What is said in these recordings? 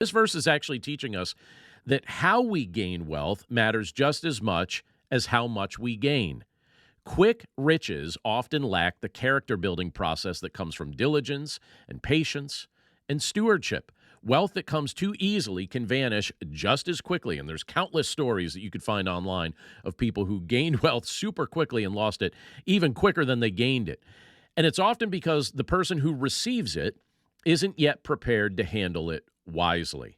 This verse is actually teaching us that how we gain wealth matters just as much as how much we gain. Quick riches often lack the character building process that comes from diligence and patience and stewardship. Wealth that comes too easily can vanish just as quickly. And there's countless stories that you could find online of people who gained wealth super quickly and lost it even quicker than they gained it. And it's often because the person who receives it isn't yet prepared to handle it wisely.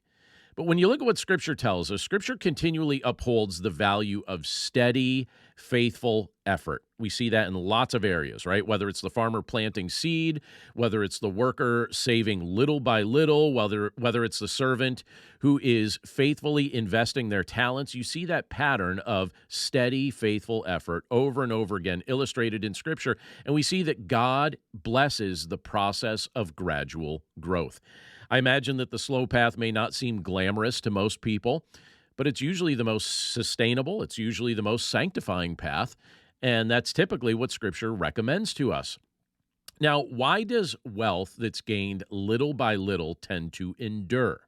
But when you look at what Scripture tells us, Scripture continually upholds the value of steady, faithful effort. We see that in lots of areas, right? Whether it's the farmer planting seed, whether it's the worker saving little by little, whether it's the servant who is faithfully investing their talents, you see that pattern of steady, faithful effort over and over again illustrated in Scripture. And we see that God blesses the process of gradual growth. I imagine that the slow path may not seem glamorous to most people, but it's usually the most sustainable. It's usually the most sanctifying path, and that's typically what Scripture recommends to us. Now, why does wealth that's gained little by little tend to endure?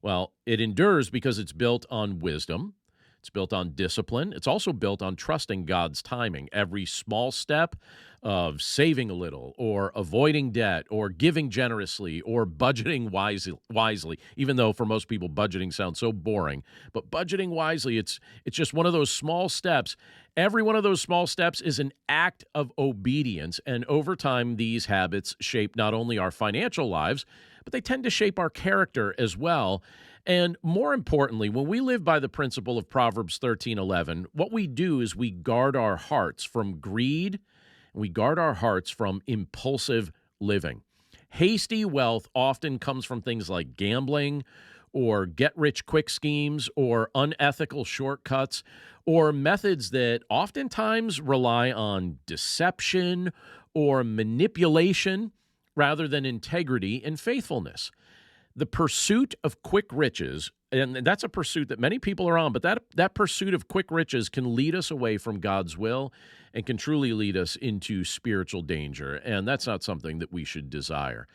Well, it endures because it's built on wisdom. It's built on discipline. It's also built on trusting God's timing. Every small step of saving a little or avoiding debt or giving generously or budgeting wisely, even though for most people budgeting sounds so boring, but budgeting wisely, it's just one of those small steps. Every one of those small steps is an act of obedience, and over time, these habits shape not only our financial lives, but they tend to shape our character as well. And more importantly, when we live by the principle of Proverbs 13:11, what we do is we guard our hearts from greed, and we guard our hearts from impulsive living. Hasty wealth often comes from things like gambling or get-rich-quick schemes or unethical shortcuts or methods that oftentimes rely on deception or manipulation rather than integrity and faithfulness. The pursuit of quick riches, and that's a pursuit that many people are on, but that pursuit of quick riches can lead us away from God's will and can truly lead us into spiritual danger, and that's not something that we should desire.